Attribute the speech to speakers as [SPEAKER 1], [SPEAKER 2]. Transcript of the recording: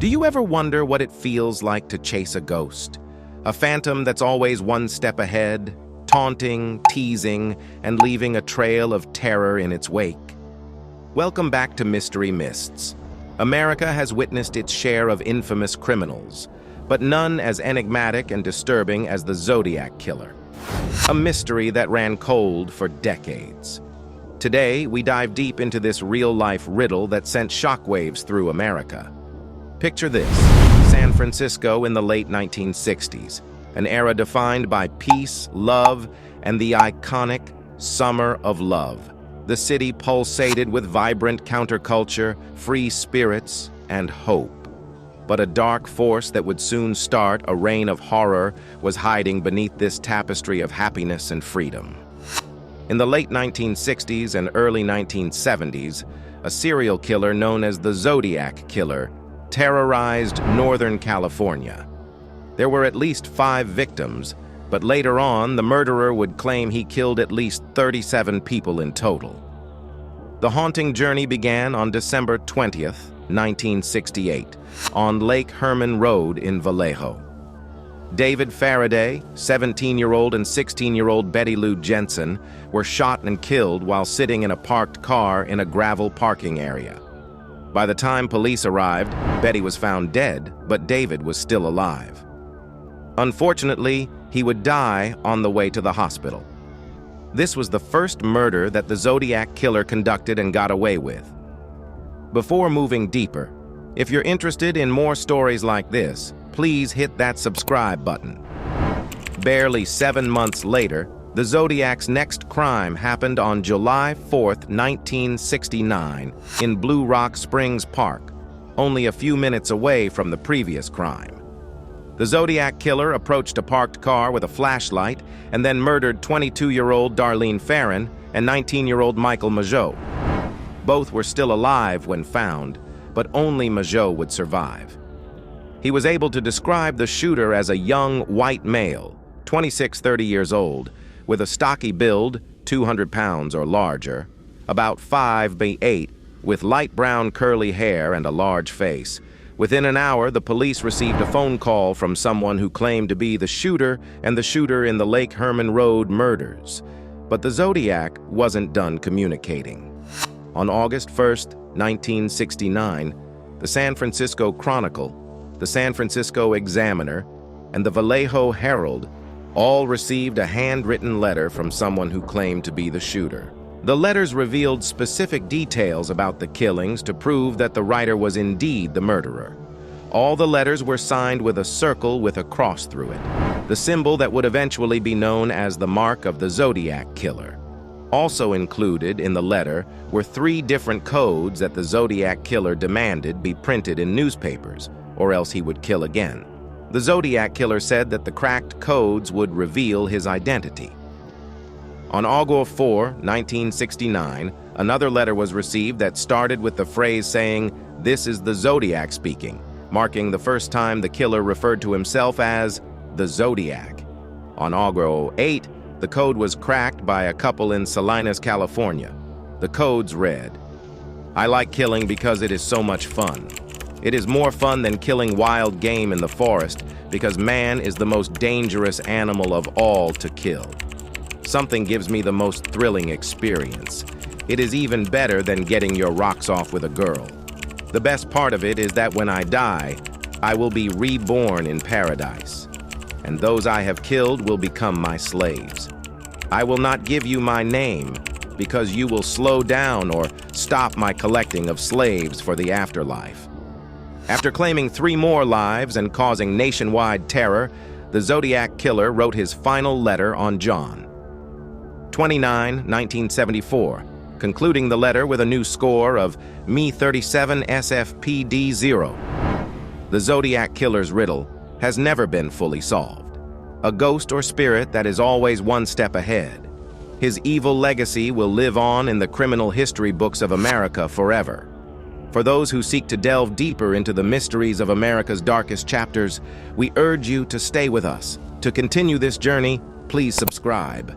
[SPEAKER 1] Do you ever wonder what it feels like to chase a ghost? A phantom that's always one step ahead, taunting, teasing, and leaving a trail of terror in its wake. Welcome back to Mystery Mists. America has witnessed its share of infamous criminals, but none as enigmatic and disturbing as the Zodiac Killer. A mystery that ran cold for decades. Today, we dive deep into this real-life riddle that sent shockwaves through America. Picture this: San Francisco in the late 1960s, an era defined by peace, love, and the iconic Summer of Love. The city pulsated with vibrant counterculture, free spirits, and hope. But a dark force that would soon start a reign of horror was hiding beneath this tapestry of happiness and freedom. In the late 1960s and early 1970s, a serial killer known as the Zodiac Killer terrorized Northern California. There were at least 5 victims, but later on, the murderer would claim he killed at least 37 people in total. The haunting journey began on December 20th, 1968, on Lake Herman Road in Vallejo. David Faraday, 17-year-old and 16-year-old Betty Lou Jensen were shot and killed while sitting in a parked car in a gravel parking area. By the time police arrived, Betty was found dead, but David was still alive. Unfortunately, he would die on the way to the hospital. This was the first murder that the Zodiac Killer conducted and got away with. Before moving deeper, if you're interested in more stories like this, please hit that subscribe button. Barely 7 months later, the Zodiac's next crime happened on July 4th, 1969, in Blue Rock Springs Park, only a few minutes away from the previous crime. The Zodiac Killer approached a parked car with a flashlight and then murdered 22-year-old Darlene Ferrin and 19-year-old Michael Mageau. Both were still alive when found, but only Mageau would survive. He was able to describe the shooter as a young white male, 26-30 years old, with a stocky build, 200 pounds or larger, about 5'8", with light brown curly hair and a large face. Within an hour, the police received a phone call from someone who claimed to be the shooter and the shooter in the Lake Herman Road murders. But the Zodiac wasn't done communicating. On August 1st, 1969, the San Francisco Chronicle, the San Francisco Examiner, and the Vallejo Herald all received a handwritten letter from someone who claimed to be the shooter. The letters revealed specific details about the killings to prove that the writer was indeed the murderer. All the letters were signed with a circle with a cross through it, the symbol that would eventually be known as the mark of the Zodiac Killer. Also included in the letter were 3 different codes that the Zodiac Killer demanded be printed in newspapers, or else he would kill again. The Zodiac Killer said that the cracked codes would reveal his identity. On August 4, 1969, another letter was received that started with the phrase saying, "This is the Zodiac speaking," marking the first time the killer referred to himself as the Zodiac. On August 8, the code was cracked by a couple in Salinas, California. The codes read, "I like killing because it is so much fun. It is more fun than killing wild game in the forest because man is the most dangerous animal of all to kill. Something gives me the most thrilling experience. It is even better than getting your rocks off with a girl. The best part of it is that when I die, I will be reborn in paradise, and those I have killed will become my slaves. I will not give you my name because you will slow down or stop my collecting of slaves for the afterlife." After claiming 3 more lives and causing nationwide terror, the Zodiac Killer wrote his final letter on John 29, 1974, concluding the letter with a new score of Me 37 SFPD 0. The Zodiac Killer's riddle has never been fully solved. A ghost or spirit that is always one step ahead. His evil legacy will live on in the criminal history books of America forever. For those who seek to delve deeper into the mysteries of America's darkest chapters, we urge you to stay with us. To continue this journey, please subscribe.